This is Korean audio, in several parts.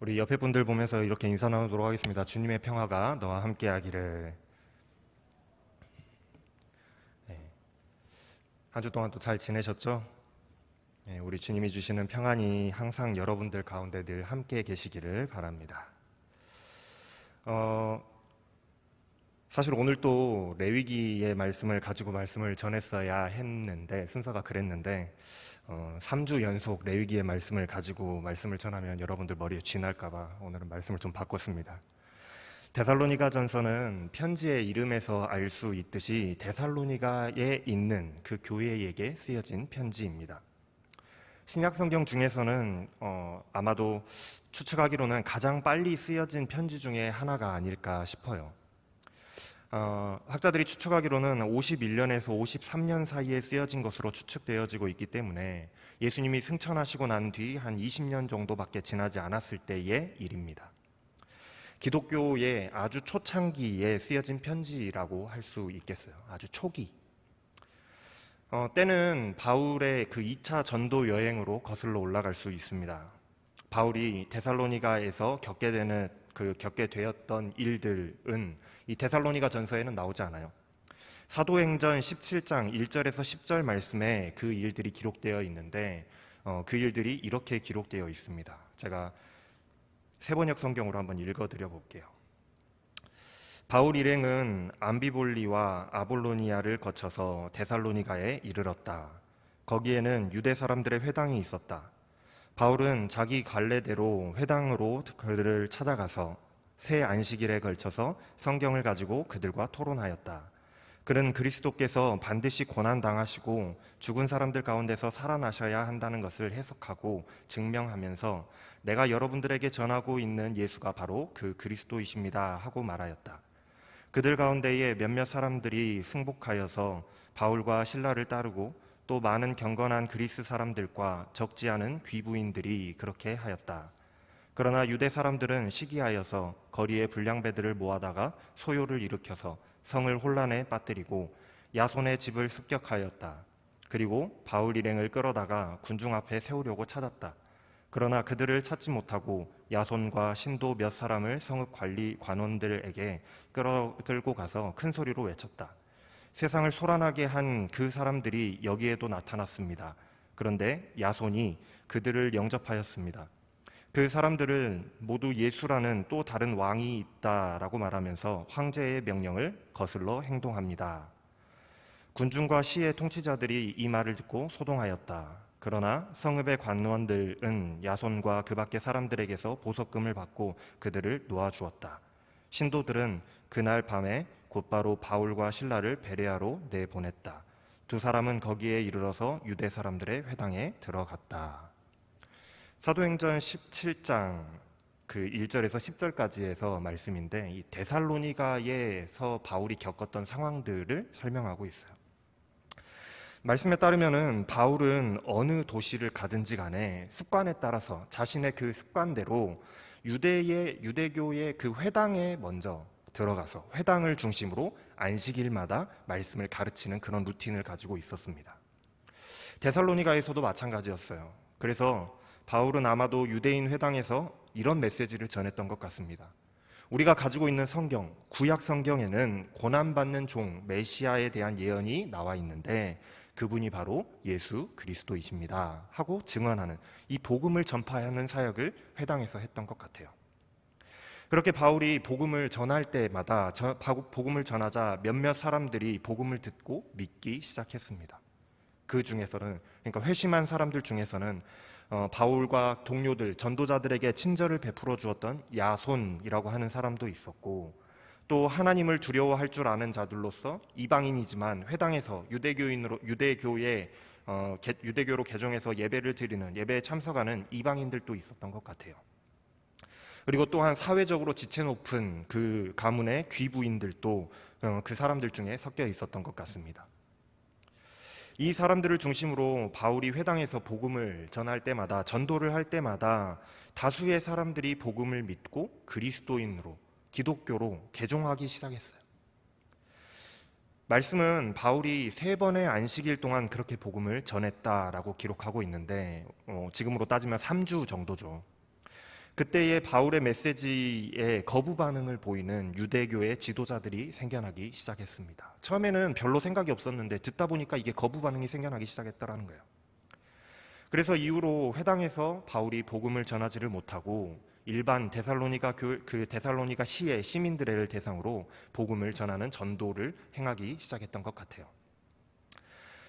우리 옆에 분들 보면서 이렇게 인사 나누도록 하겠습니다. 주님의 평화가 너와 함께 하기를. 한 주 동안 또 잘 지내셨죠? 우리 주님이 주시는 평안이 항상 여러분들 가운데 늘 함께 계시기를 바랍니다. 사실 오늘 또 레위기의 말씀을 가지고 말씀을 전했어야 했는데 순서가 그랬는데 3주 연속 레위기의 말씀을 가지고 말씀을 전하면 여러분들 머리에 쥐 날까봐 오늘은 말씀을 좀 바꿨습니다. 데살로니가전서는 편지의 이름에서 알 수 있듯이 데살로니가에 있는 그 교회에게 쓰여진 편지입니다. 신약성경 중에서는 아마도 추측하기로는 가장 빨리 쓰여진 편지 중에 하나가 아닐까 싶어요. 학자들이 추측하기로는 51년에서 53년 사이에 쓰여진 것으로 추측되어지고 있기 때문에 예수님이 승천하시고 난 뒤 한 20년 정도밖에 지나지 않았을 때의 일입니다. 기독교의 아주 초창기에 쓰여진 편지라고 할 수 있겠어요. 아주 초기. 때는 바울의 그 2차 전도 여행으로 거슬러 올라갈 수 있습니다. 바울이 데살로니가에서 겪게 되었던 일들은 이 데살로니가 전서에는 나오지 않아요. 사도행전 17장 1절에서 10절 말씀에 그 일들이 기록되어 있는데 그 일들이 이렇게 기록되어 있습니다. 제가 세번역 성경으로 한번 읽어드려 볼게요. 바울 일행은 암비볼리와 아볼로니아를 거쳐서 데살로니가에 이르렀다. 거기에는 유대 사람들의 회당이 있었다. 바울은 자기 관례대로 회당으로 그들을 찾아가서 새 안식일에 걸쳐서 성경을 가지고 그들과 토론하였다. 그는 그리스도께서 반드시 고난당하시고 죽은 사람들 가운데서 살아나셔야 한다는 것을 해석하고 증명하면서 내가 여러분들에게 전하고 있는 예수가 바로 그 그리스도이십니다 하고 말하였다. 그들 가운데에 몇몇 사람들이 승복하여서 바울과 실라를 따르고 또 많은 경건한 그리스 사람들과 적지 않은 귀부인들이 그렇게 하였다. 그러나 유대 사람들은 시기하여서 거리에 불량배들을 모아다가 소요를 일으켜서 성을 혼란에 빠뜨리고 야손의 집을 습격하였다. 그리고 바울 일행을 끌어다가 군중 앞에 세우려고 찾았다. 그러나 그들을 찾지 못하고 야손과 신도 몇 사람을 성읍 관리 관원들에게 끌고 가서 큰 소리로 외쳤다. 세상을 소란하게 한 그 사람들이 여기에도 나타났습니다. 그런데 야손이 그들을 영접하였습니다. 그 사람들은 모두 예수라는 또 다른 왕이 있다라고 말하면서 황제의 명령을 거슬러 행동합니다. 군중과 시의 통치자들이 이 말을 듣고 소동하였다. 그러나 성읍의 관원들은 야손과 그 밖의 사람들에게서 보석금을 받고 그들을 놓아주었다. 신도들은 그날 밤에 곧바로 바울과 실라를 베레아로 내보냈다. 두 사람은 거기에 이르러서 유대 사람들의 회당에 들어갔다. 사도행전 17장 그 1절에서 10절까지에서 말씀인데 이 데살로니가에서 바울이 겪었던 상황들을 설명하고 있어요. 말씀에 따르면은 바울은 어느 도시를 가든지 간에 습관에 따라서 자신의 그 습관대로 유대교의 그 회당에 먼저 들어가서 회당을 중심으로 안식일마다 말씀을 가르치는 그런 루틴을 가지고 있었습니다. 데살로니가에서도 마찬가지였어요. 그래서 바울은 아마도 유대인 회당에서 이런 메시지를 전했던 것 같습니다. 우리가 가지고 있는 성경, 구약 성경에는 고난받는 종 메시아에 대한 예언이 나와 있는데 그분이 바로 예수 그리스도이십니다 하고 증언하는 이 복음을 전파하는 사역을 회당에서 했던 것 같아요. 그렇게 바울이 복음을 전할 때마다 복음을 전하자 몇몇 사람들이 복음을 듣고 믿기 시작했습니다. 그 중에서는 그러니까 회심한 사람들 중에서는 바울과 동료들, 전도자들에게 친절을 베풀어 주었던 야손이라고 하는 사람도 있었고 또 하나님을 두려워할 줄 아는 자들로서 이방인이지만 회당에서 유대교로 개종해서 예배를 드리는 예배에 참석하는 이방인들도 있었던 것 같아요. 그리고 또한 사회적으로 지체 높은 그 가문의 귀부인들도 그 사람들 중에 섞여 있었던 것 같습니다. 이 사람들을 중심으로 바울이 회당에서 복음을 전할 때마다 전도를 할 때마다 다수의 사람들이 복음을 믿고 그리스도인으로 기독교로 개종하기 시작했어요. 말씀은 바울이 3번의 안식일 동안 그렇게 복음을 전했다라고 기록하고 있는데 지금으로 따지면 3주 정도죠. 그때의 바울의 메시지에 거부 반응을 보이는 유대교의 지도자들이 생겨나기 시작했습니다. 처음에는 별로 생각이 없었는데 듣다 보니까 이게 거부 반응이 생겨나기 시작했다라는 거예요. 그래서 이후로 회당에서 바울이 복음을 전하지를 못하고 일반 데살로니가 시의 시민들을 대상으로 복음을 전하는 전도를 행하기 시작했던 것 같아요.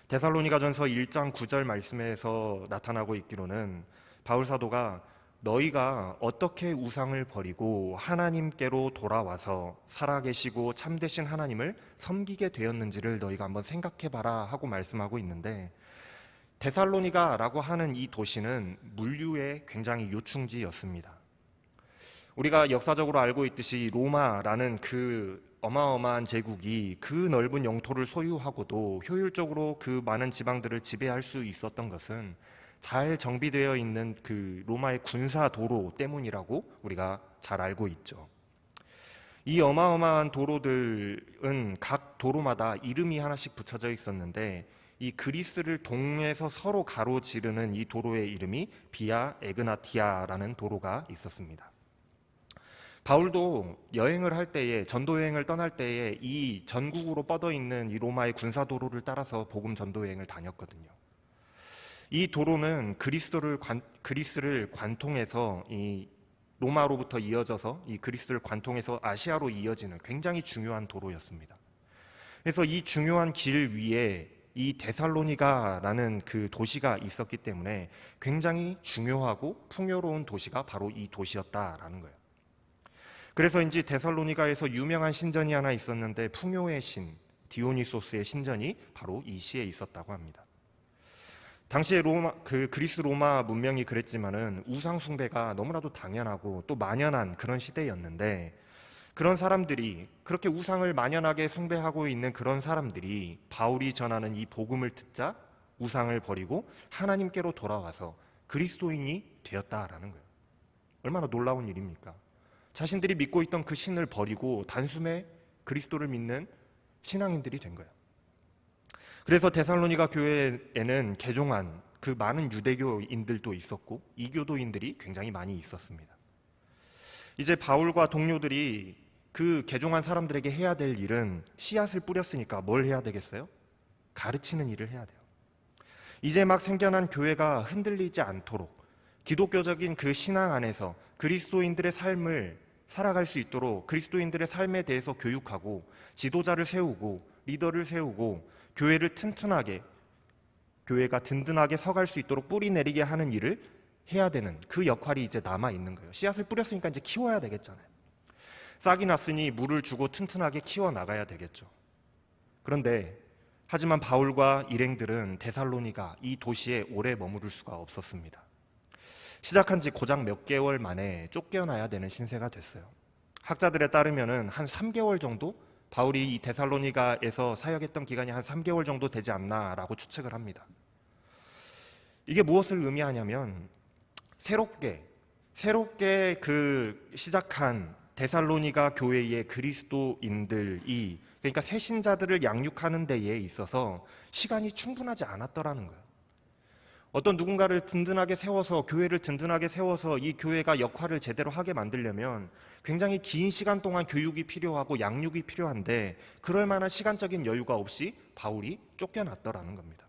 데살로니가전서 1장 9절 말씀에서 나타나고 있기로는 바울 사도가 너희가 어떻게 우상을 버리고 하나님께로 돌아와서 살아계시고 참되신 하나님을 섬기게 되었는지를 너희가 한번 생각해봐라 하고 말씀하고 있는데, 데살로니가라고 하는 이 도시는 물류의 굉장히 요충지였습니다. 우리가 역사적으로 알고 있듯이 로마라는 그 어마어마한 제국이 그 넓은 영토를 소유하고도 효율적으로 그 많은 지방들을 지배할 수 있었던 것은 잘 정비되어 있는 그 로마의 군사 도로 때문이라고 우리가 잘 알고 있죠. 이 어마어마한 도로들은 각 도로마다 이름이 하나씩 붙여져 있었는데, 이 그리스를 동에서 서로 가로지르는 이 도로의 이름이 비아 에그나티아라는 도로가 있었습니다. 바울도 여행을 할 때에, 전도 여행을 떠날 때에 이 전국으로 뻗어 있는 이 로마의 군사 도로를 따라서 복음 전도 여행을 다녔거든요. 이 도로는 그리스를 관통해서 이 로마로부터 이어져서 이 그리스를 관통해서 아시아로 이어지는 굉장히 중요한 도로였습니다. 그래서 이 중요한 길 위에 이 데살로니가라는 그 도시가 있었기 때문에 굉장히 중요하고 풍요로운 도시가 바로 이 도시였다라는 거예요. 그래서인지 데살로니가에서 유명한 신전이 하나 있었는데, 풍요의 신 디오니소스의 신전이 바로 이 시에 있었다고 합니다. 당시에 그리스 로마 문명이 그랬지만은 우상 숭배가 너무나도 당연하고 또 만연한 그런 시대였는데, 그런 사람들이, 그렇게 우상을 만연하게 숭배하고 있는 그런 사람들이 바울이 전하는 이 복음을 듣자 우상을 버리고 하나님께로 돌아와서 그리스도인이 되었다라는 거예요. 얼마나 놀라운 일입니까? 자신들이 믿고 있던 그 신을 버리고 단숨에 그리스도를 믿는 신앙인들이 된 거예요. 그래서 데살로니가 교회에는 개종한 그 많은 유대교인들도 있었고 이교도인들이 굉장히 많이 있었습니다. 이제 바울과 동료들이 그 개종한 사람들에게 해야 될 일은, 씨앗을 뿌렸으니까 뭘 해야 되겠어요? 가르치는 일을 해야 돼요. 이제 막 생겨난 교회가 흔들리지 않도록 기독교적인 그 신앙 안에서 그리스도인들의 삶을 살아갈 수 있도록 그리스도인들의 삶에 대해서 교육하고 지도자를 세우고 리더를 세우고 교회가 든든하게 서갈 수 있도록 뿌리 내리게 하는 일을 해야 되는 그 역할이 이제 남아 있는 거예요. 씨앗을 뿌렸으니까 이제 키워야 되겠잖아요. 싹이 났으니 물을 주고 튼튼하게 키워 나가야 되겠죠. 그런데 하지만 바울과 일행들은 데살로니가 이 도시에 오래 머무를 수가 없었습니다. 시작한 지 고작 몇 개월 만에 쫓겨나야 되는 신세가 됐어요. 학자들에 따르면은 한 3개월 정도, 바울이 이 데살로니가에서 사역했던 기간이 한 3개월 정도 되지 않나라고 추측을 합니다. 이게 무엇을 의미하냐면, 새롭게 그 시작한 데살로니가 교회의 그리스도인들이, 그러니까 새 신자들을 양육하는 데에 있어서 시간이 충분하지 않았더라는 거예요. 어떤 누군가를 든든하게 세워서, 교회를 든든하게 세워서 이 교회가 역할을 제대로 하게 만들려면 굉장히 긴 시간 동안 교육이 필요하고 양육이 필요한데, 그럴 만한 시간적인 여유가 없이 바울이 쫓겨났더라는 겁니다.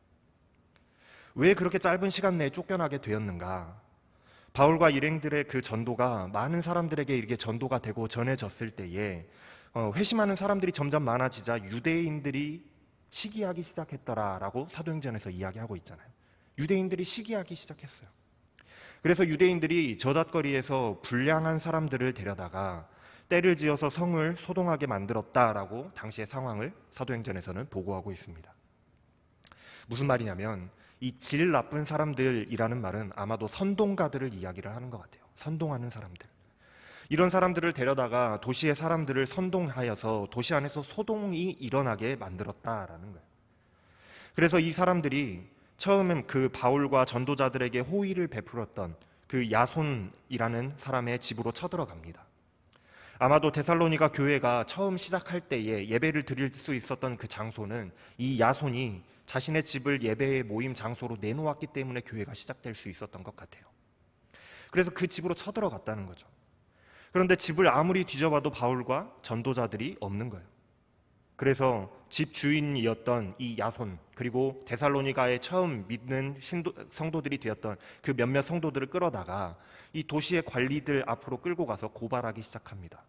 왜 그렇게 짧은 시간 내에 쫓겨나게 되었는가? 바울과 일행들의 그 전도가 많은 사람들에게 이렇게 전도가 되고 전해졌을 때에 회심하는 사람들이 점점 많아지자 유대인들이 시기하기 시작했더라라고 사도행전에서 이야기하고 있잖아요. 유대인들이 시기하기 시작했어요. 그래서 유대인들이 저잣거리에서 불량한 사람들을 데려다가 떼를 지어서 성을 소동하게 만들었다라고 당시의 상황을 사도행전에서는 보고하고 있습니다. 무슨 말이냐면, 이 질 나쁜 사람들이라는 말은 아마도 선동가들을 이야기를 하는 것 같아요. 선동하는 사람들. 이런 사람들을 데려다가 도시의 사람들을 선동하여서 도시 안에서 소동이 일어나게 만들었다라는 거예요. 그래서 이 사람들이 처음엔 그 바울과 전도자들에게 호의를 베풀었던 그 야손이라는 사람의 집으로 쳐들어갑니다. 아마도 데살로니가 교회가 처음 시작할 때에 예배를 드릴 수 있었던 그 장소는 이 야손이 자신의 집을 예배의 모임 장소로 내놓았기 때문에 교회가 시작될 수 있었던 것 같아요. 그래서 그 집으로 쳐들어갔다는 거죠. 그런데 집을 아무리 뒤져봐도 바울과 전도자들이 없는 거예요. 그래서 집 주인이었던 이 야손, 그리고 데살로니가에 처음 믿는 성도들이 되었던 그 몇몇 성도들을 끌어다가 이 도시의 관리들 앞으로 끌고 가서 고발하기 시작합니다.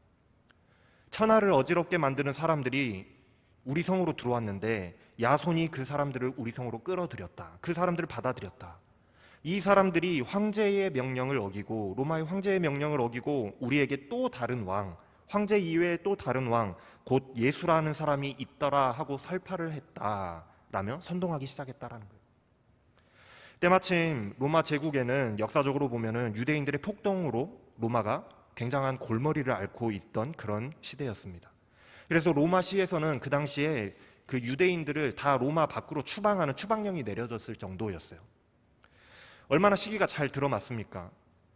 천하를 어지럽게 만드는 사람들이 우리 성으로 들어왔는데 야손이 그 사람들을 우리 성으로 끌어들였다. 그 사람들을 받아들였다. 이 사람들이 황제의 명령을 어기고, 로마의 황제의 명령을 어기고 우리에게 또 다른 왕, 황제 이외에 또 다른 왕, 곧 예수라는 사람이 있더라 하고 설파를 했다라며 선동하기 시작했다라는 거예요. 때마침 로마 제국에는 역사적으로 보면은 유대인들의 폭동으로 로마가 굉장한 골머리를 앓고 있던 그런 시대였습니다. 그래서 로마시에서는 그 당시에 그 유대인들을 다 로마 밖으로 추방하는 추방령이 내려졌을 정도였어요. 얼마나 시기가 잘 들어맞습니까?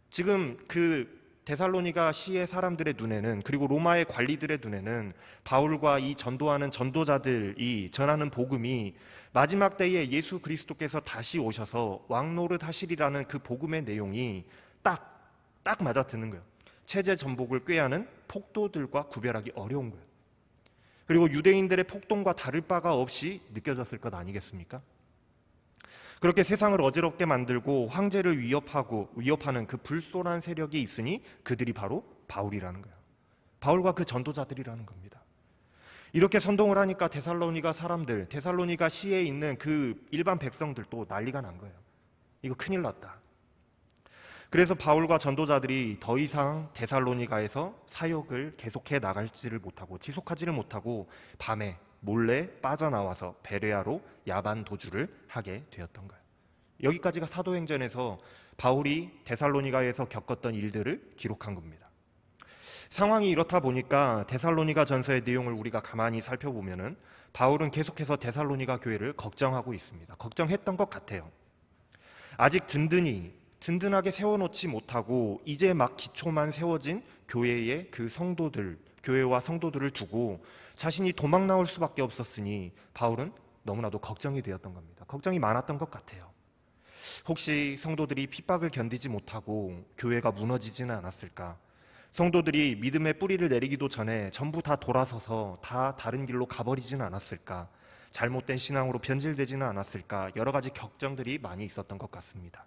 지금 그 데살로니가 시의 사람들의 눈에는, 그리고 로마의 관리들의 눈에는 바울과 이 전도하는 전도자들이 전하는 복음이 마지막 때에 예수 그리스도께서 다시 오셔서 왕노릇 하시리라는 그 복음의 내용이 딱 맞아드는 거예요. 체제 전복을 꾀하는 폭도들과 구별하기 어려운 거예요. 그리고 유대인들의 폭동과 다를 바가 없이 느껴졌을 것 아니겠습니까? 그렇게 세상을 어지럽게 만들고 황제를 위협하는 그 불손한 세력이 있으니 그들이 바로 바울이라는 거예요. 바울과 그 전도자들이라는 겁니다. 이렇게 선동을 하니까 데살로니가 사람들, 데살로니가 시에 있는 그 일반 백성들도 난리가 난 거예요. 이거 큰일 났다. 그래서 바울과 전도자들이 더 이상 데살로니가에서 사역을 계속해 나갈지를 못하고, 지속하지를 못하고 밤에 몰래 빠져나와서 베레아로 야반 도주를 하게 되었던 거예요. 여기까지가 사도행전에서 바울이 데살로니가에서 겪었던 일들을 기록한 겁니다. 상황이 이렇다 보니까 데살로니가 전서의 내용을 우리가 가만히 살펴보면은 바울은 계속해서 데살로니가 교회를 걱정하고 있습니다. 걱정했던 것 같아요. 아직 든든하게 세워놓지 못하고 이제 막 기초만 세워진 교회의 그 성도들, 교회와 성도들을 두고 자신이 도망 나올 수밖에 없었으니 바울은 너무나도 걱정이 되었던 겁니다. 걱정이 많았던 것 같아요. 혹시 성도들이 핍박을 견디지 못하고 교회가 무너지지는 않았을까? 성도들이 믿음의 뿌리를 내리기도 전에 전부 다 돌아서서 다 다른 길로 가버리지는 않았을까? 잘못된 신앙으로 변질되지는 않았을까? 여러 가지 걱정들이 많이 있었던 것 같습니다.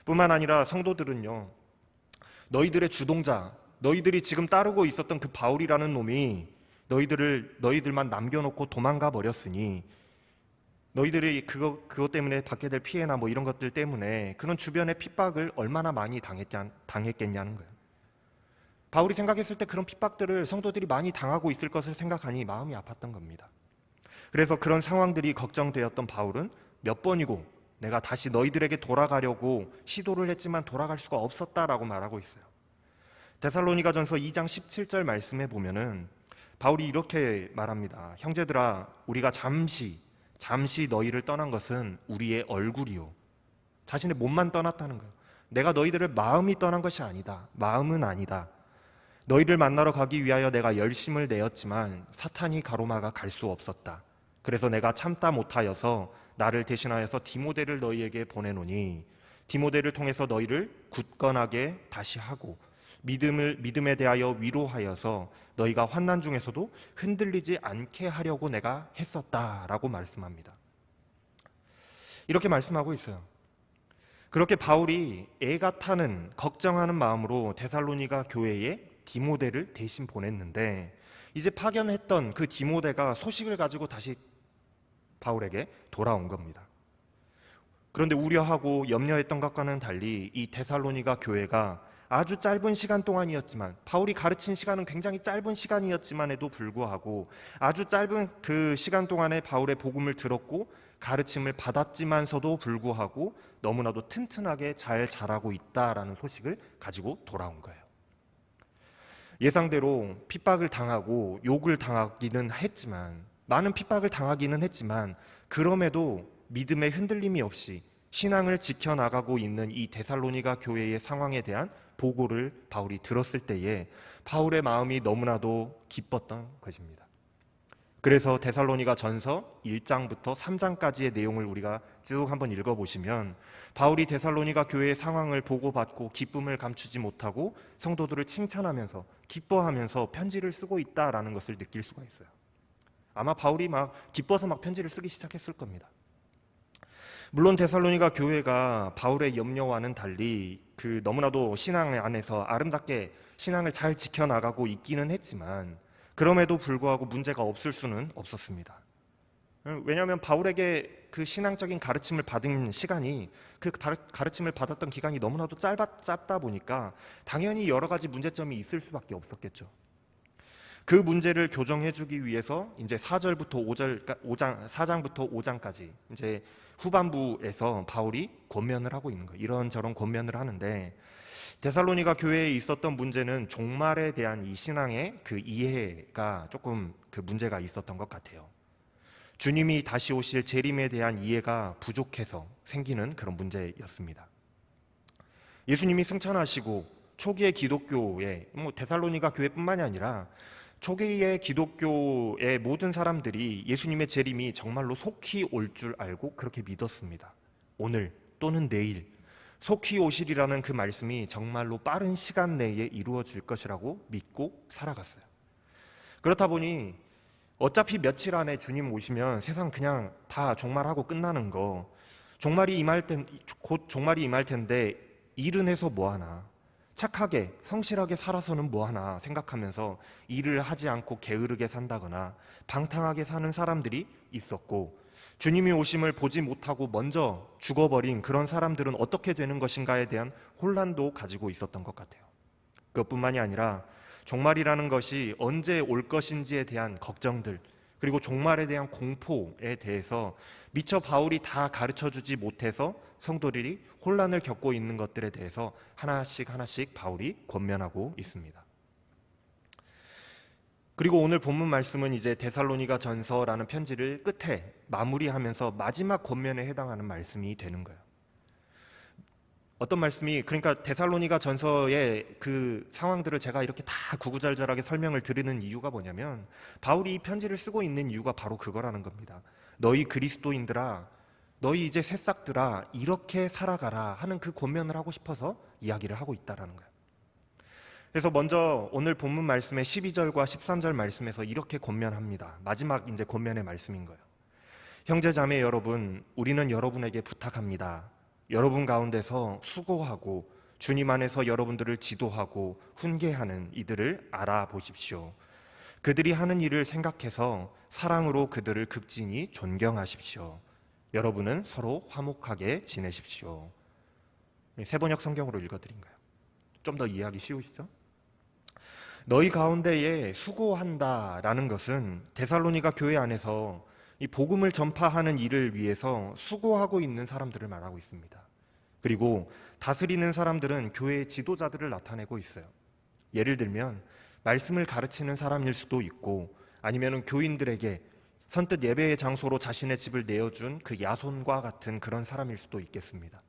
뿐만 아니라 성도들은요, 너희들의 주동자, 너희들이 지금 따르고 있었던 그 바울이라는 놈이 너희들만 남겨놓고 도망가 버렸으니 너희들이 그것 때문에 받게 될 피해나 뭐 이런 것들 때문에 그런 주변의 핍박을 얼마나 많이 당했겠냐는 거예요. 바울이 생각했을 때 그런 핍박들을 성도들이 많이 당하고 있을 것을 생각하니 마음이 아팠던 겁니다. 그래서 그런 상황들이 걱정되었던 바울은 몇 번이고 내가 다시 너희들에게 돌아가려고 시도를 했지만 돌아갈 수가 없었다라고 말하고 있어요. 데살로니가전서 2장 17절 말씀에 보면은 바울이 이렇게 말합니다. 형제들아, 우리가 잠시 너희를 떠난 것은 우리의 얼굴이요. 자신의 몸만 떠났다는 거예요. 내가 너희들을 마음이 떠난 것이 아니다. 마음은 아니다. 너희를 만나러 가기 위하여 내가 열심을 내었지만 사탄이 가로막아 갈 수 없었다. 그래서 내가 참다 못하여서 나를 대신하여서 디모데를 너희에게 보내노니 디모데를 통해서 너희를 굳건하게 다시 하고 믿음에 대하여 위로하여서 너희가 환난 중에서도 흔들리지 않게 하려고 내가 했었다라고 말씀합니다. 이렇게 말씀하고 있어요. 그렇게 바울이 애가 타는 걱정하는 마음으로 데살로니가 교회에 디모데를 대신 보냈는데 이제 파견했던 그 디모데가 소식을 가지고 다시 바울에게 돌아온 겁니다. 그런데 우려하고 염려했던 것과는 달리 이 데살로니가 교회가 아주 짧은 시간 동안이었지만, 바울이 가르친 시간은 굉장히 짧은 시간이었지만에도 불구하고 아주 짧은 그 시간 동안에 바울의 복음을 들었고 가르침을 받았지만서도 불구하고 너무나도 튼튼하게 잘 자라고 있다라는 소식을 가지고 돌아온 거예요. 예상대로 핍박을 당하고 욕을 당하기는 했지만, 많은 핍박을 당하기는 했지만 그럼에도 믿음의 흔들림이 없이 신앙을 지켜나가고 있는 이 데살로니가 교회의 상황에 대한 보고를 바울이 들었을 때에 바울의 마음이 너무나도 기뻤던 것입니다. 그래서 데살로니가 전서 1장부터 3장까지의 내용을 우리가 쭉 한번 읽어보시면 바울이 데살로니가 교회의 상황을 보고받고 기쁨을 감추지 못하고 성도들을 칭찬하면서 기뻐하면서 편지를 쓰고 있다라는 것을 느낄 수가 있어요. 아마 바울이 막 기뻐서 막 편지를 쓰기 시작했을 겁니다. 물론 데살로니가 교회가 바울의 염려와는 달리 그 너무나도 신앙 안에서 아름답게 신앙을 잘 지켜나가고 있기는 했지만 그럼에도 불구하고 문제가 없을 수는 없었습니다. 왜냐하면 바울에게 그 신앙적인 가르침을 받은 시간이 그 가르침을 받았던 기간이 너무나도 짧다 보니까 당연히 여러 가지 문제점이 있을 수밖에 없었겠죠. 그 문제를 교정해주기 위해서 이제 4장부터 5장까지 이제 후반부에서 바울이 권면을 하고 있는 거예요. 이런저런 권면을 하는데 데살로니가 교회에 있었던 문제는 종말에 대한 이 신앙의 그 이해가 조금 그 문제가 있었던 것 같아요. 주님이 다시 오실 재림에 대한 이해가 부족해서 생기는 그런 문제였습니다. 예수님이 승천하시고 초기의 기독교에 데살로니가 교회뿐만이 아니라 초기의 기독교의 모든 사람들이 예수님의 재림이 정말로 속히 올 줄 알고 그렇게 믿었습니다. 오늘 또는 내일 속히 오시리라는 그 말씀이 정말로 빠른 시간 내에 이루어질 것이라고 믿고 살아갔어요. 그렇다 보니 어차피 며칠 안에 주님 오시면 세상 그냥 다 종말하고 끝나는 거, 곧 종말이 임할 텐데 일은 해서 뭐하나, 착하게 성실하게 살아서는 뭐하나 생각하면서 일을 하지 않고 게으르게 산다거나 방탕하게 사는 사람들이 있었고, 주님이 오심을 보지 못하고 먼저 죽어버린 그런 사람들은 어떻게 되는 것인가에 대한 혼란도 가지고 있었던 것 같아요. 그것뿐만이 아니라 종말이라는 것이 언제 올 것인지에 대한 걱정들, 그리고 종말에 대한 공포에 대해서 미처 바울이 다 가르쳐주지 못해서 성도들이 혼란을 겪고 있는 것들에 대해서 하나씩 바울이 권면하고 있습니다. 그리고 오늘 본문 말씀은 이제 데살로니가 전서라는 편지를 끝에 마무리하면서 마지막 권면에 해당하는 말씀이 되는 거예요. 어떤 말씀이, 그러니까 데살로니가 전서의 그 상황들을 제가 이렇게 다 구구절절하게 설명을 드리는 이유가 뭐냐면 바울이 이 편지를 쓰고 있는 이유가 바로 그거라는 겁니다. 너희 그리스도인들아, 너희 이제 새싹들아, 이렇게 살아가라 하는 그 권면을 하고 싶어서 이야기를 하고 있다라는 거예요. 그래서 먼저 오늘 본문 말씀의 12절과 13절 말씀에서 이렇게 권면합니다. 마지막 이제 권면의 말씀인 거예요. 형제 자매 여러분, 우리는 여러분에게 부탁합니다. 여러분 가운데서 수고하고 주님 안에서 여러분들을 지도하고 훈계하는 이들을 알아보십시오. 그들이 하는 일을 생각해서 사랑으로 그들을 극진히 존경하십시오. 여러분은 서로 화목하게 지내십시오. 세번역 성경으로 읽어드린 거예요. 좀 더 이해하기 쉬우시죠? 너희 가운데에 수고한다라는 것은 데살로니가 교회 안에서 이 복음을 전파하는 일을 위해서 수고하고 있는 사람들을 말하고 있습니다. 그리고 다스리는 사람들은 교회의 지도자들을 나타내고 있어요. 예를 들면 말씀을 가르치는 사람일 수도 있고, 아니면 교인들에게 선뜻 예배의 장소로 자신의 집을 내어준 그 야손과 같은 그런 사람일 수도 있겠습니다.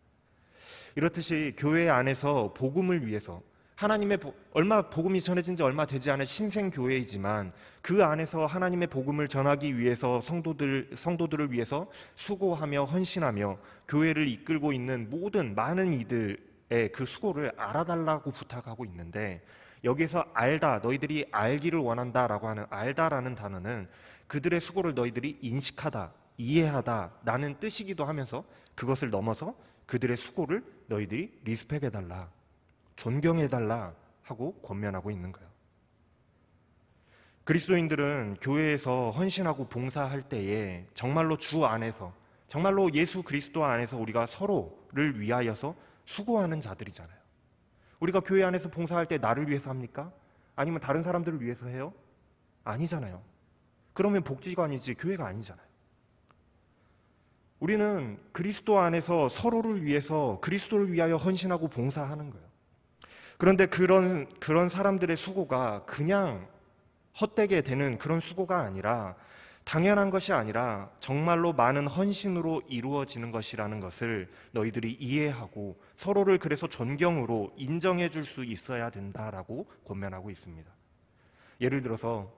이렇듯이 교회 안에서 복음을 위해서 하나님의 얼마 복음이 전해진 지 얼마 되지 않은 신생 교회이지만 그 안에서 하나님의 복음을 전하기 위해서 성도들을 위해서 수고하며 헌신하며 교회를 이끌고 있는 모든 많은 이들의 그 수고를 알아달라고 부탁하고 있는데, 여기서 알다, 너희들이 알기를 원한다라고 하는 알다라는 단어는 그들의 수고를 너희들이 인식하다, 이해하다 라는 뜻이기도 하면서 그것을 넘어서 그들의 수고를 너희들이 리스펙해달라, 존경해달라 하고 권면하고 있는 거예요. 그리스도인들은 교회에서 헌신하고 봉사할 때에 정말로 주 안에서, 정말로 예수 그리스도 안에서 우리가 서로를 위하여서 수고하는 자들이잖아요. 우리가 교회 안에서 봉사할 때 나를 위해서 합니까? 아니면 다른 사람들을 위해서 해요? 아니잖아요. 그러면 복지관이지 교회가 아니잖아요. 우리는 그리스도 안에서 서로를 위해서 그리스도를 위하여 헌신하고 봉사하는 거예요. 그런데 그런 사람들의 수고가 그냥 헛되게 되는 그런 수고가 아니라, 당연한 것이 아니라 정말로 많은 헌신으로 이루어지는 것이라는 것을 너희들이 이해하고 서로를 그래서 존경으로 인정해 줄 수 있어야 된다라고 권면하고 있습니다. 예를 들어서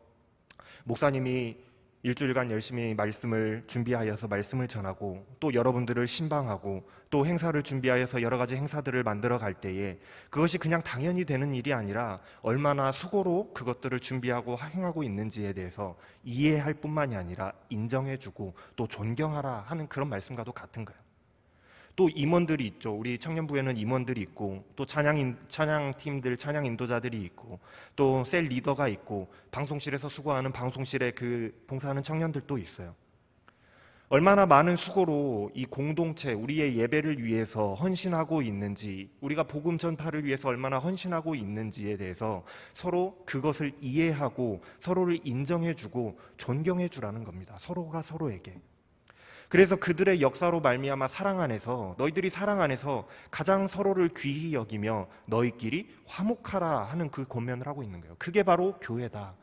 목사님이 일주일간 열심히 말씀을 준비하여서 말씀을 전하고 또 여러분들을 신방하고 또 행사를 준비하여서 여러 가지 행사들을 만들어 갈 때에 그것이 그냥 당연히 되는 일이 아니라 얼마나 수고로 그것들을 준비하고 행하고 있는지에 대해서 이해할 뿐만이 아니라 인정해주고 또 존경하라 하는 그런 말씀과도 같은 거예요. 또 임원들이 있죠. 우리 청년부에는 임원들이 있고 또 찬양팀들, 찬양 인도자들이 있고 또 셀 리더가 있고 방송실에서 수고하는 방송실에 그 봉사하는 청년들도 있어요. 얼마나 많은 수고로 이 공동체, 우리의 예배를 위해서 헌신하고 있는지, 우리가 복음 전파를 위해서 얼마나 헌신하고 있는지에 대해서 서로 그것을 이해하고 서로를 인정해주고 존경해주라는 겁니다. 서로가 서로에게. 그래서 그들의 역사로 말미암아 사랑 안에서, 너희들이 사랑 안에서 가장 서로를 귀히 여기며 너희끼리 화목하라 하는 그 권면을 하고 있는 거예요. 그게 바로 교회다.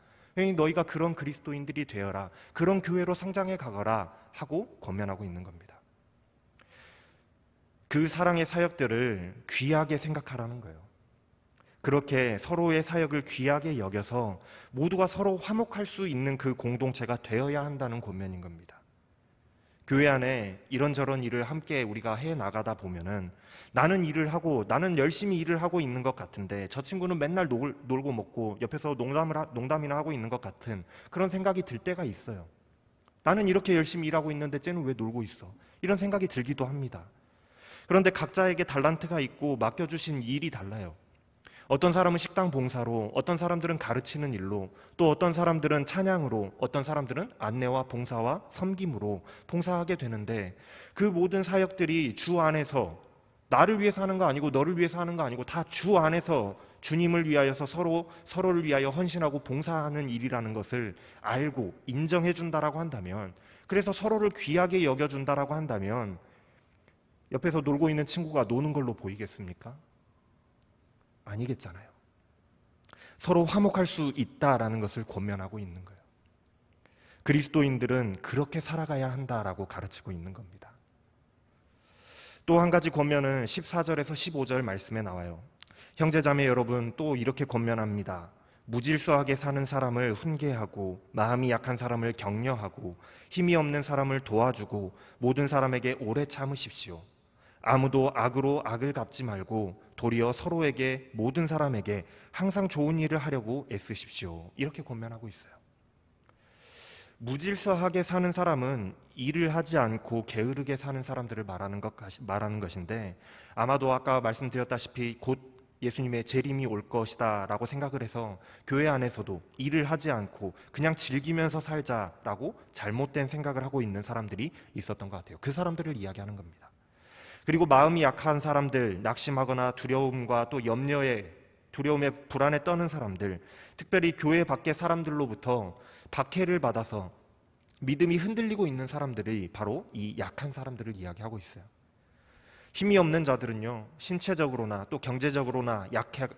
너희가 그런 그리스도인들이 되어라, 그런 교회로 성장해 가거라 하고 권면하고 있는 겁니다. 그 사랑의 사역들을 귀하게 생각하라는 거예요. 그렇게 서로의 사역을 귀하게 여겨서 모두가 서로 화목할 수 있는 그 공동체가 되어야 한다는 권면인 겁니다. 교회 안에 이런저런 일을 함께 우리가 해 나가다 보면은 나는 열심히 일을 하고 있는 것 같은데 저 친구는 맨날 놀고 먹고 옆에서 농담이나 하고 있는 것 같은 그런 생각이 들 때가 있어요. 나는 이렇게 열심히 일하고 있는데 쟤는 왜 놀고 있어? 이런 생각이 들기도 합니다. 그런데 각자에게 달란트가 있고 맡겨주신 일이 달라요. 어떤 사람은 식당 봉사로, 어떤 사람들은 가르치는 일로, 또 어떤 사람들은 찬양으로, 어떤 사람들은 안내와 봉사와 섬김으로 봉사하게 되는데 그 모든 사역들이 주 안에서 나를 위해서 하는 거 아니고 너를 위해서 하는 거 아니고 다 주 안에서 주님을 위하여서 서로를 위하여 헌신하고 봉사하는 일이라는 것을 알고 인정해 준다라고 한다면, 그래서 서로를 귀하게 여겨준다라고 한다면 옆에서 놀고 있는 친구가 노는 걸로 보이겠습니까? 아니겠잖아요. 서로 화목할 수 있다라는 것을 권면하고 있는 거예요. 그리스도인들은 그렇게 살아가야 한다라고 가르치고 있는 겁니다. 또 한 가지 권면은 14절에서 15절 말씀에 나와요. 형제자매 여러분, 또 이렇게 권면합니다. 무질서하게 사는 사람을 훈계하고 마음이 약한 사람을 격려하고 힘이 없는 사람을 도와주고 모든 사람에게 오래 참으십시오. 아무도 악으로 악을 갚지 말고 도리어 서로에게, 모든 사람에게 항상 좋은 일을 하려고 애쓰십시오. 이렇게 권면하고 있어요. 무질서하게 사는 사람은 일을 하지 않고 게으르게 사는 사람들을 말하는 것인데, 아마도 아까 말씀드렸다시피 곧 예수님의 재림이 올 것이다 라고 생각을 해서 교회 안에서도 일을 하지 않고 그냥 즐기면서 살자라고 잘못된 생각을 하고 있는 사람들이 있었던 것 같아요. 그 사람들을 이야기하는 겁니다. 그리고 마음이 약한 사람들, 낙심하거나 두려움과 또 두려움에 불안에 떠는 사람들, 특별히 교회 밖의 사람들로부터 박해를 받아서 믿음이 흔들리고 있는 사람들이 바로 이 약한 사람들을 이야기하고 있어요. 힘이 없는 자들은요, 신체적으로나 또 경제적으로나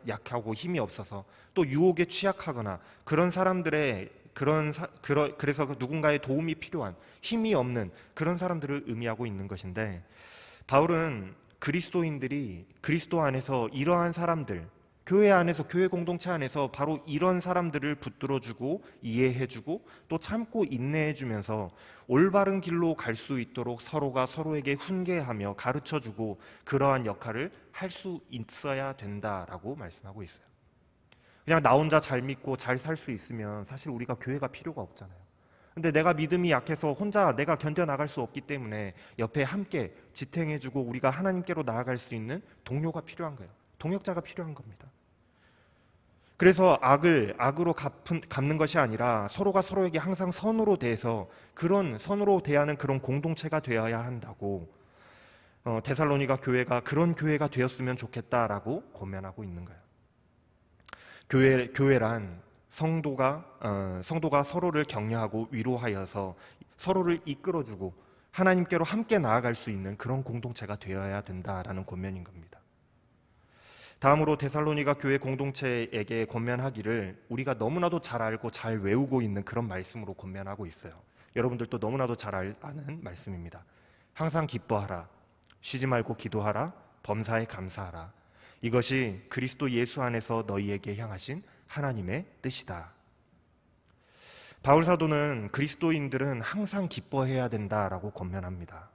약하고 힘이 없어서 또 유혹에 취약하거나 그런 사람들의 그래서 누군가의 도움이 필요한 힘이 없는 그런 사람들을 의미하고 있는 것인데, 바울은 그리스도인들이 그리스도 안에서 이러한 사람들, 교회 안에서, 교회 공동체 안에서 바로 이런 사람들을 붙들어주고 이해해주고 또 참고 인내해주면서 올바른 길로 갈 수 있도록 서로가 서로에게 훈계하며 가르쳐주고 그러한 역할을 할 수 있어야 된다라고 말씀하고 있어요. 그냥 나 혼자 잘 믿고 잘 살 수 있으면 사실 우리가 교회가 필요가 없잖아요. 근데 내가 믿음이 약해서 혼자 내가 견뎌나갈 수 없기 때문에 옆에 함께 지탱해주고 우리가 하나님께로 나아갈 수 있는 동료가 필요한 거예요. 동역자가 필요한 겁니다. 그래서 악을 악으로 갚는 것이 아니라 서로가 서로에게 항상 선으로 대해서 그런 선으로 대하는 그런 공동체가 되어야 한다고 데살로니가 교회가 그런 교회가 되었으면 좋겠다라고 권면하고 있는 거예요. 교회란 성도가 서로를 격려하고 위로하여서 서로를 이끌어주고 하나님께로 함께 나아갈 수 있는 그런 공동체가 되어야 된다라는 권면인 겁니다. 다음으로 데살로니가 교회 공동체에게 권면하기를 우리가 너무나도 잘 알고 잘 외우고 있는 그런 말씀으로 권면하고 있어요. 여러분들도 너무나도 잘 아는 말씀입니다. 항상 기뻐하라, 쉬지 말고 기도하라, 범사에 감사하라. 이것이 그리스도 예수 안에서 너희에게 향하신 하나님의 뜻이다. 바울 사도는 그리스도인들은 항상 기뻐해야 된다라고 권면합니다.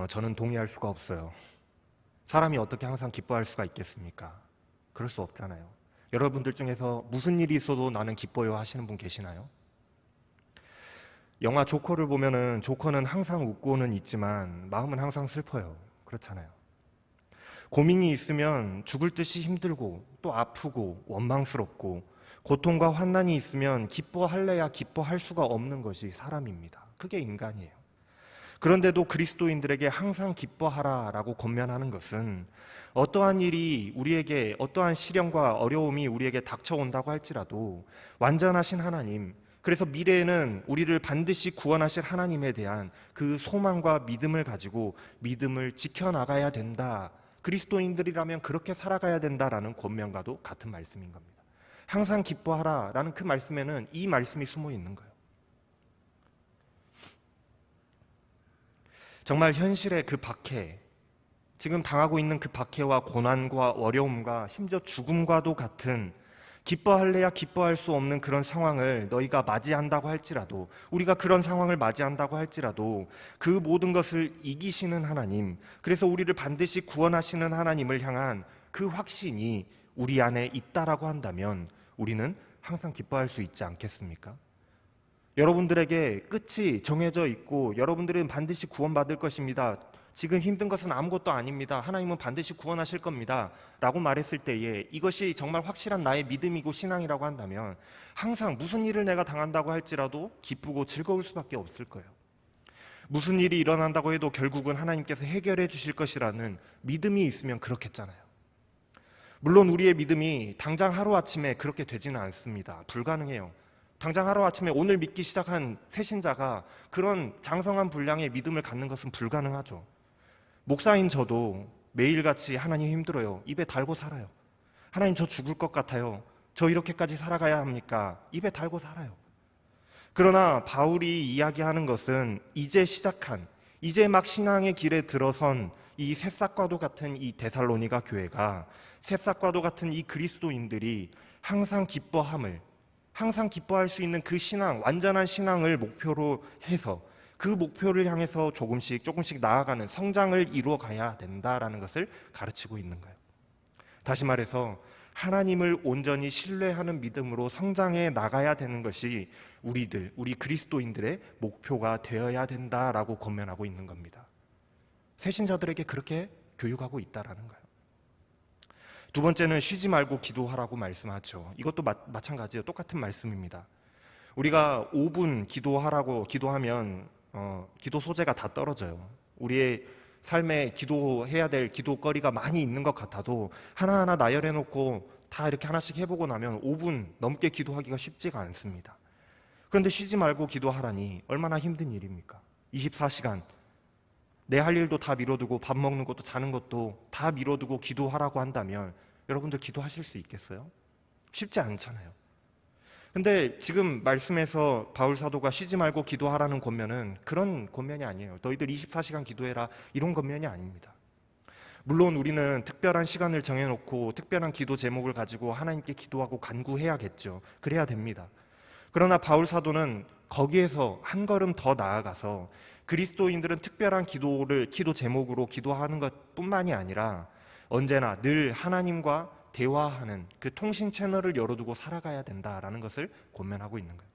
저는 동의할 수가 없어요. 사람이 어떻게 항상 기뻐할 수가 있겠습니까? 그럴 수 없잖아요. 여러분들 중에서 무슨 일이 있어도 나는 기뻐요 하시는 분 계시나요? 영화 조커를 보면은 조커는 항상 웃고는 있지만 마음은 항상 슬퍼요. 그렇잖아요. 고민이 있으면 죽을 듯이 힘들고 또 아프고 원망스럽고 고통과 환난이 있으면 기뻐할래야 기뻐할 수가 없는 것이 사람입니다. 그게 인간이에요. 그런데도 그리스도인들에게 항상 기뻐하라라고 권면하는 것은 어떠한 일이 우리에게 어떠한 시련과 어려움이 우리에게 닥쳐온다고 할지라도 완전하신 하나님, 그래서 미래에는 우리를 반드시 구원하실 하나님에 대한 그 소망과 믿음을 가지고 믿음을 지켜나가야 된다. 그리스도인들이라면 그렇게 살아가야 된다라는 권면과도 같은 말씀인 겁니다. 항상 기뻐하라라는 그 말씀에는 이 말씀이 숨어 있는 거예요. 정말 현실의 그 박해, 지금 당하고 있는 그 박해와 고난과 어려움과 심지어 죽음과도 같은 기뻐할래야 기뻐할 수 없는 그런 상황을 너희가 맞이한다고 할지라도, 우리가 그런 상황을 맞이한다고 할지라도 그 모든 것을 이기시는 하나님, 그래서 우리를 반드시 구원하시는 하나님을 향한 그 확신이 우리 안에 있다라고 한다면 우리는 항상 기뻐할 수 있지 않겠습니까? 여러분들에게 끝이 정해져 있고 여러분들은 반드시 구원받을 것입니다. 지금 힘든 것은 아무것도 아닙니다. 하나님은 반드시 구원하실 겁니다. 라고 말했을 때에 이것이 정말 확실한 나의 믿음이고 신앙이라고 한다면 항상 무슨 일을 내가 당한다고 할지라도 기쁘고 즐거울 수밖에 없을 거예요. 무슨 일이 일어난다고 해도 결국은 하나님께서 해결해 주실 것이라는 믿음이 있으면 그렇겠잖아요. 물론 우리의 믿음이 당장 하루아침에 그렇게 되지는 않습니다. 불가능해요. 당장 하루아침에 오늘 믿기 시작한 새신자가 그런 장성한 분량의 믿음을 갖는 것은 불가능하죠. 목사인 저도 매일같이 하나님 힘들어요. 입에 달고 살아요. 하나님 저 죽을 것 같아요. 저 이렇게까지 살아가야 합니까? 입에 달고 살아요. 그러나 바울이 이야기하는 것은 이제 시작한, 이제 막 신앙의 길에 들어선 이 새싹과도 같은 이 데살로니가 교회가, 새싹과도 같은 이 그리스도인들이 항상 기뻐함을, 항상 기뻐할 수 있는 그 신앙, 완전한 신앙을 목표로 해서 그 목표를 향해서 조금씩 나아가는 성장을 이루어 가야 된다라는 것을 가르치고 있는 거예요. 다시 말해서 하나님을 온전히 신뢰하는 믿음으로 성장해 나가야 되는 것이 우리 그리스도인들의 목표가 되어야 된다라고 권면하고 있는 겁니다. 새신자들에게 그렇게 교육하고 있다라는 거예요. 두 번째는 쉬지 말고 기도하라고 말씀하죠. 이것도 마찬가지예요. 똑같은 말씀입니다. 우리가 5분 기도하면 기도 소재가 다 떨어져요. 우리의 삶에 기도해야 될 기도거리가 많이 있는 것 같아도 하나하나 나열해놓고 다 이렇게 하나씩 해보고 나면 5분 넘게 기도하기가 쉽지가 않습니다. 그런데 쉬지 말고 기도하라니 얼마나 힘든 일입니까? 24시간 내 할 일도 다 미뤄두고 밥 먹는 것도 자는 것도 다 미뤄두고 기도하라고 한다면 여러분들 기도하실 수 있겠어요? 쉽지 않잖아요. 근데 지금 말씀에서 바울 사도가 쉬지 말고 기도하라는 권면은 그런 권면이 아니에요. 너희들 24시간 기도해라 이런 권면이 아닙니다. 물론 우리는 특별한 시간을 정해놓고 특별한 기도 제목을 가지고 하나님께 기도하고 간구해야겠죠. 그래야 됩니다. 그러나 바울 사도는 거기에서 한 걸음 더 나아가서 그리스도인들은 특별한 기도 제목으로 기도하는 것뿐만이 아니라 언제나 늘 하나님과 대화하는 그 통신 채널을 열어두고 살아가야 된다라는 것을 권면하고 있는 거예요.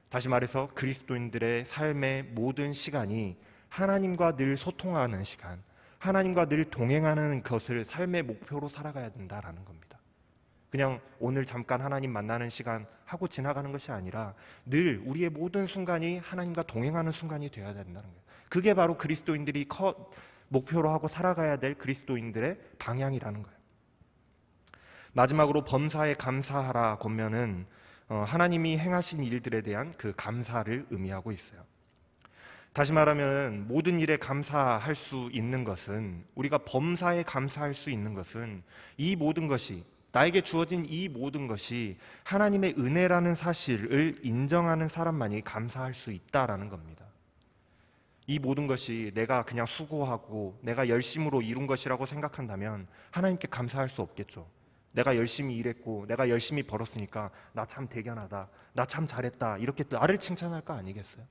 다시 말해서 그리스도인들의 삶의 모든 시간이 하나님과 늘 소통하는 시간, 하나님과 늘 동행하는 것을 삶의 목표로 살아가야 된다라는 겁니다. 그냥 오늘 잠깐 하나님 만나는 시간 하고 지나가는 것이 아니라 늘 우리의 모든 순간이 하나님과 동행하는 순간이 되어야 된다는 거예요. 그게 바로 그리스도인들이 목표로 하고 살아가야 될 그리스도인들의 방향이라는 거예요. 마지막으로 범사에 감사하라 권면은 하나님이 행하신 일들에 대한 그 감사를 의미하고 있어요. 다시 말하면 모든 일에 감사할 수 있는 것은, 우리가 범사에 감사할 수 있는 것은 이 모든 것이, 나에게 주어진 이 모든 것이 하나님의 은혜라는 사실을 인정하는 사람만이 감사할 수 있다라는 겁니다. 이 모든 것이 내가 그냥 수고하고 내가 열심으로 이룬 것이라고 생각한다면 하나님께 감사할 수 없겠죠. 내가 열심히 일했고 내가 열심히 벌었으니까 나 참 대견하다, 나 참 잘했다, 이렇게 나를 칭찬할 거 아니겠어요?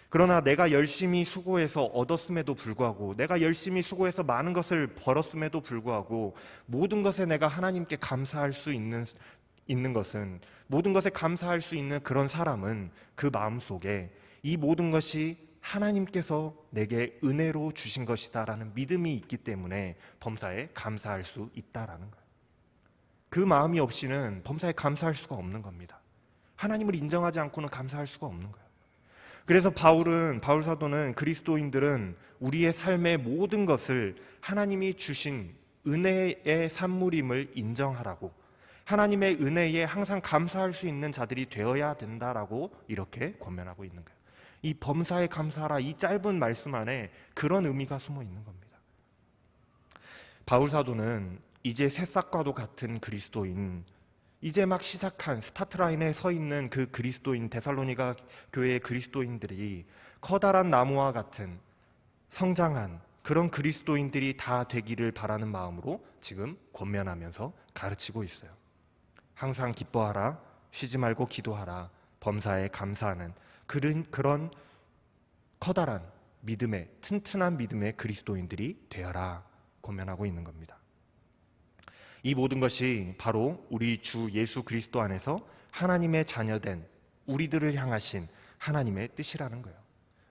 그러나 내가 열심히 수고해서 얻었음에도 불구하고, 내가 열심히 수고해서 많은 것을 벌었음에도 불구하고, 모든 것에 내가 하나님께 감사할 수 있는 것은, 모든 것에 감사할 수 있는 그런 사람은 그 마음속에 이 모든 것이 하나님께서 내게 은혜로 주신 것이다라는 믿음이 있기 때문에 범사에 감사할 수 있다라는 거예요. 그 마음이 없이는 범사에 감사할 수가 없는 겁니다. 하나님을 인정하지 않고는 감사할 수가 없는 거예요. 그래서 바울 사도는 그리스도인들은 우리의 삶의 모든 것을 하나님이 주신 은혜의 산물임을 인정하라고, 하나님의 은혜에 항상 감사할 수 있는 자들이 되어야 된다라고 이렇게 권면하고 있는 거예요. 이 범사에 감사하라, 이 짧은 말씀 안에 그런 의미가 숨어 있는 겁니다. 바울 사도는 이제 새싹과도 같은 그리스도인, 이제 막 시작한 스타트라인에 서 있는 그 그리스도인, 데살로니가 교회의 그리스도인들이 커다란 나무와 같은 성장한 그런 그리스도인들이 다 되기를 바라는 마음으로 지금 권면하면서 가르치고 있어요. 항상 기뻐하라, 쉬지 말고 기도하라, 범사에 감사하는 그런 커다란 믿음의, 튼튼한 믿음의 그리스도인들이 되어라 권면하고 있는 겁니다. 이 모든 것이 바로 우리 주 예수 그리스도 안에서 하나님의 자녀된 우리들을 향하신 하나님의 뜻이라는 거예요.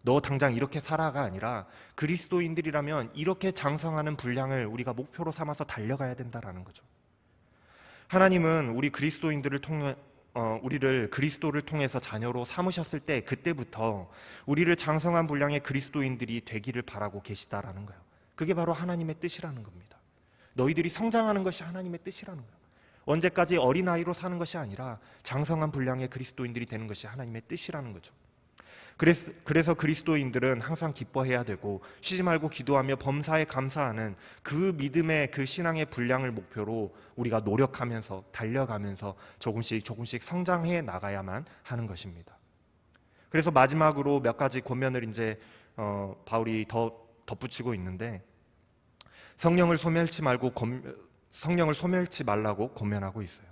너 당장 이렇게 살아가 아니라 그리스도인들이라면 이렇게 장성하는 분량을 우리가 목표로 삼아서 달려가야 된다라는 거죠. 하나님은 우리 그리스도인들을 통해 우리를 그리스도를 통해서 자녀로 삼으셨을 때 그때부터 우리를 장성한 분량의 그리스도인들이 되기를 바라고 계시다라는 거예요. 그게 바로 하나님의 뜻이라는 겁니다. 너희들이 성장하는 것이 하나님의 뜻이라는 거예요. 언제까지 어린아이로 사는 것이 아니라 장성한 분량의 그리스도인들이 되는 것이 하나님의 뜻이라는 거죠. 그래서 그리스도인들은 항상 기뻐해야 되고 쉬지 말고 기도하며 범사에 감사하는 그 믿음의, 그 신앙의 분량을 목표로 우리가 노력하면서 달려가면서 조금씩 성장해 나가야만 하는 것입니다. 그래서 마지막으로 몇 가지 권면을 이제 바울이 더 덧붙이고 있는데, 성령을 소멸치 말라고 권면하고 있어요.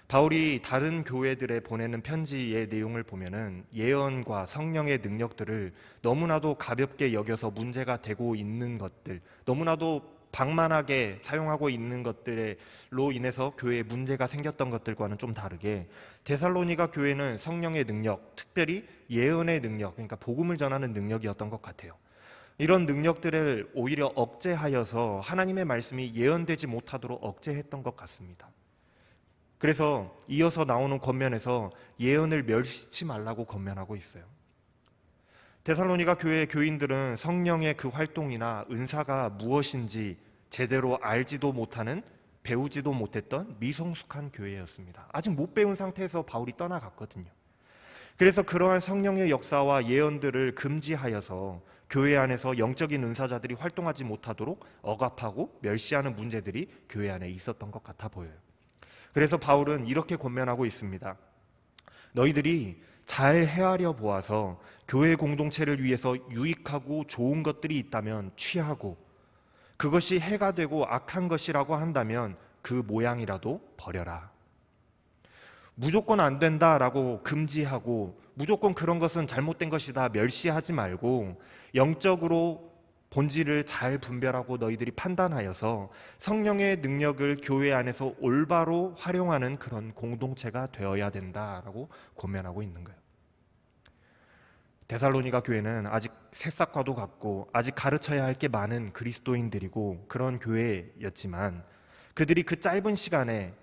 바울이 다른 교회들에 보내는 편지의 내용을 보면은 예언과 성령의 능력들을 너무나도 가볍게 여겨서 문제가 되고 있는 것들, 너무나도 방만하게 사용하고 있는 것들로 인해서 교회에 문제가 생겼던 것들과는 좀 다르게, 데살로니가 교회는 성령의 능력, 특별히 예언의 능력, 그러니까 복음을 전하는 능력이었던 것 같아요. 이런 능력들을 오히려 억제하여서 하나님의 말씀이 예언되지 못하도록 억제했던 것 같습니다. 그래서 이어서 나오는 권면에서 예언을 멸시치 말라고 권면하고 있어요. 데살로니가 교회의 교인들은 성령의 그 활동이나 은사가 무엇인지 제대로 알지도 못하는, 배우지도 못했던 미성숙한 교회였습니다. 아직 못 배운 상태에서 바울이 떠나갔거든요. 그래서 그러한 성령의 역사와 예언들을 금지하여서 교회 안에서 영적인 은사자들이 활동하지 못하도록 억압하고 멸시하는 문제들이 교회 안에 있었던 것 같아 보여요. 그래서 바울은 이렇게 권면하고 있습니다. 너희들이 잘 헤아려 보아서 교회 공동체를 위해서 유익하고 좋은 것들이 있다면 취하고, 그것이 해가 되고 악한 것이라고 한다면 그 모양이라도 버려라. 무조건 안 된다라고 금지하고 무조건 그런 것은 잘못된 것이다 멸시하지 말고, 영적으로 본질을 잘 분별하고 너희들이 판단하여서 성령의 능력을 교회 안에서 올바로 활용하는 그런 공동체가 되어야 된다라고 권면하고 있는 거예요. 데살로니가 교회는 아직 새싹과도 같고 아직 가르쳐야 할 게 많은 그리스도인들이고 그런 교회였지만, 그들이 그 짧은 시간에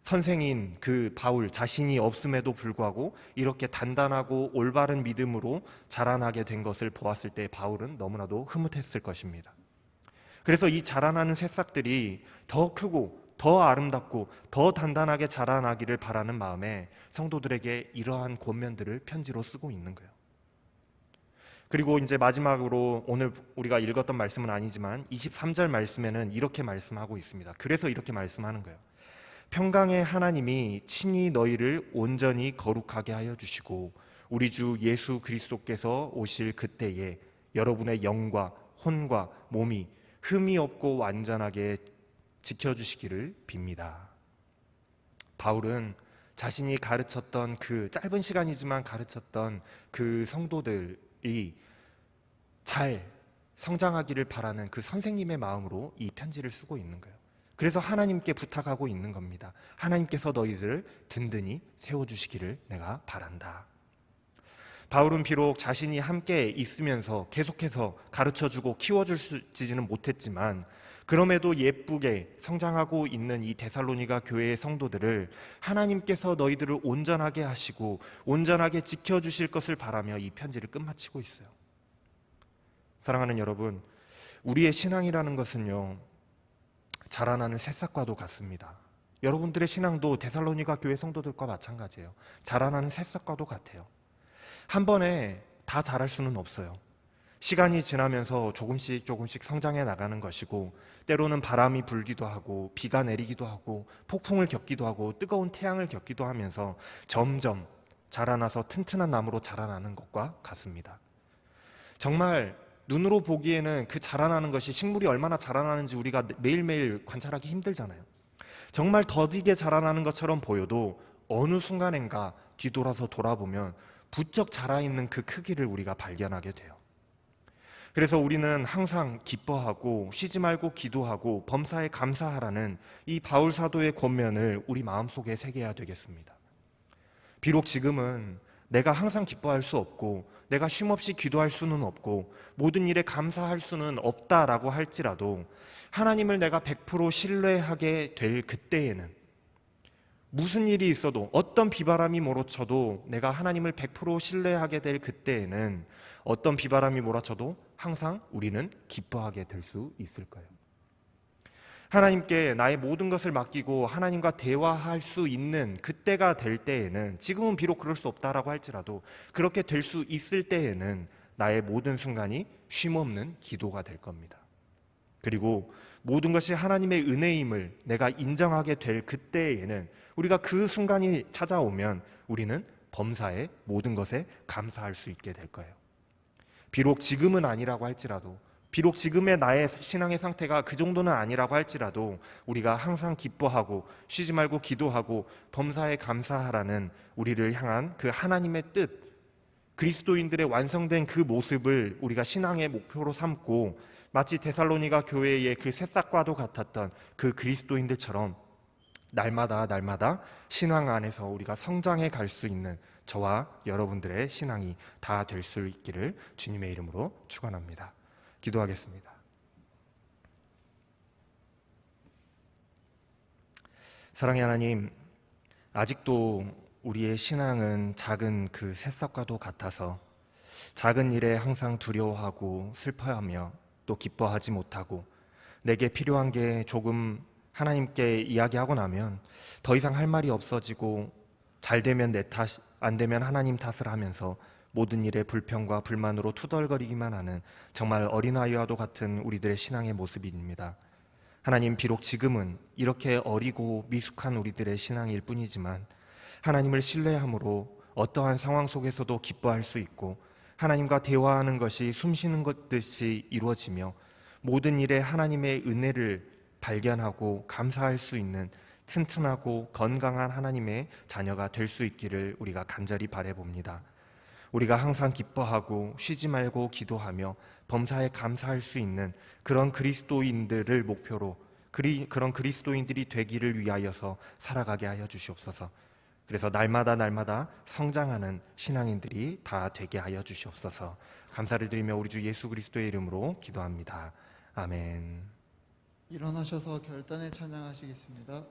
선생인 그 바울 자신이 없음에도 불구하고 이렇게 단단하고 올바른 믿음으로 자라나게 된 것을 보았을 때 바울은 너무나도 흐뭇했을 것입니다. 그래서 이 자라나는 새싹들이 더 크고 더 아름답고 더 단단하게 자라나기를 바라는 마음에 성도들에게 이러한 권면들을 편지로 쓰고 있는 거예요. 그리고 이제 마지막으로 오늘 우리가 읽었던 말씀은 아니지만 23절 말씀에는 이렇게 말씀하고 있습니다. 그래서 이렇게 말씀하는 거예요. 평강의 하나님이 친히 너희를 온전히 거룩하게 하여 주시고 우리 주 예수 그리스도께서 오실 그때에 여러분의 영과 혼과 몸이 흠이 없고 완전하게 지켜주시기를 빕니다. 바울은 자신이 가르쳤던 그 짧은 시간이지만 가르쳤던 그 성도들이 잘 성장하기를 바라는 그 선생님의 마음으로 이 편지를 쓰고 있는 거예요. 그래서 하나님께 부탁하고 있는 겁니다. 하나님께서 너희들을 든든히 세워주시기를 내가 바란다. 바울은 비록 자신이 함께 있으면서 계속해서 가르쳐주고 키워주지는 못했지만 그럼에도 예쁘게 성장하고 있는 이 데살로니가 교회의 성도들을 하나님께서 너희들을 온전하게 하시고 온전하게 지켜주실 것을 바라며 이 편지를 끝마치고 있어요. 사랑하는 여러분, 우리의 신앙이라는 것은요, 자라나는 새싹과도 같습니다. 여러분들의 신앙도 데살로니가 교회 성도들과 마찬가지예요. 자라나는 새싹과도 같아요. 한 번에 다 자랄 수는 없어요. 시간이 지나면서 조금씩 성장해 나가는 것이고, 때로는 바람이 불기도 하고 비가 내리기도 하고 폭풍을 겪기도 하고 뜨거운 태양을 겪기도 하면서 점점 자라나서 튼튼한 나무로 자라나는 것과 같습니다. 정말 눈으로 보기에는 그 자라나는 것이, 식물이 얼마나 자라나는지 우리가 매일매일 관찰하기 힘들잖아요. 정말 더디게 자라나는 것처럼 보여도 어느 순간인가 뒤돌아서 돌아보면 부쩍 자라있는 그 크기를 우리가 발견하게 돼요. 그래서 우리는 항상 기뻐하고 쉬지 말고 기도하고 범사에 감사하라는 이 바울 사도의 권면을 우리 마음속에 새겨야 되겠습니다. 비록 지금은 내가 항상 기뻐할 수 없고 내가 쉼없이 기도할 수는 없고 모든 일에 감사할 수는 없다라고 할지라도 하나님을 내가 100% 신뢰하게 될 그때에는, 무슨 일이 있어도 어떤 비바람이 몰아쳐도 내가 하나님을 100% 신뢰하게 될 그때에는 어떤 비바람이 몰아쳐도 항상 우리는 기뻐하게 될 수 있을 거예요. 하나님께 나의 모든 것을 맡기고 하나님과 대화할 수 있는 그때가 될 때에는, 지금은 비록 그럴 수 없다라고 할지라도 그렇게 될 수 있을 때에는 나의 모든 순간이 쉼없는 기도가 될 겁니다. 그리고 모든 것이 하나님의 은혜임을 내가 인정하게 될 그때에는, 우리가 그 순간이 찾아오면 우리는 범사의 모든 것에 감사할 수 있게 될 거예요. 비록 지금은 아니라고 할지라도, 비록 지금의 나의 신앙의 상태가 그 정도는 아니라고 할지라도 우리가 항상 기뻐하고 쉬지 말고 기도하고 범사에 감사하라는 우리를 향한 그 하나님의 뜻, 그리스도인들의 완성된 그 모습을 우리가 신앙의 목표로 삼고 마치 데살로니가 교회의 그 새싹과도 같았던 그 그리스도인들처럼 날마다 신앙 안에서 우리가 성장해 갈 수 있는 저와 여러분들의 신앙이 다 될 수 있기를 주님의 이름으로 축원합니다. 기도하겠습니다. 사랑의 하나님, 아직도 우리의 신앙은 작은 그 새싹과도 같아서 작은 일에 항상 두려워하고 슬퍼하며 또 기뻐하지 못하고, 내게 필요한 게 조금 하나님께 이야기하고 나면 더 이상 할 말이 없어지고, 잘 되면 내 탓, 안 되면 하나님 탓을 하면서 모든 일에 불평과 불만으로 투덜거리기만 하는 정말 어린아이와도 같은 우리들의 신앙의 모습입니다. 하나님, 비록 지금은 이렇게 어리고 미숙한 우리들의 신앙일 뿐이지만 하나님을 신뢰함으로 어떠한 상황 속에서도 기뻐할 수 있고 하나님과 대화하는 것이 숨쉬는 것 듯이 이루어지며 모든 일에 하나님의 은혜를 발견하고 감사할 수 있는 튼튼하고 건강한 하나님의 자녀가 될 수 있기를 우리가 간절히 바라봅니다. 우리가 항상 기뻐하고 쉬지 말고 기도하며 범사에 감사할 수 있는 그런 그리스도인들을 목표로, 그런 그리스도인들이 되기를 위하여서 살아가게 하여 주시옵소서. 그래서 날마다 성장하는 신앙인들이 다 되게 하여 주시옵소서. 감사를 드리며 우리 주 예수 그리스도의 이름으로 기도합니다. 아멘. 일어나셔서 결단에 찬양하시겠습니다.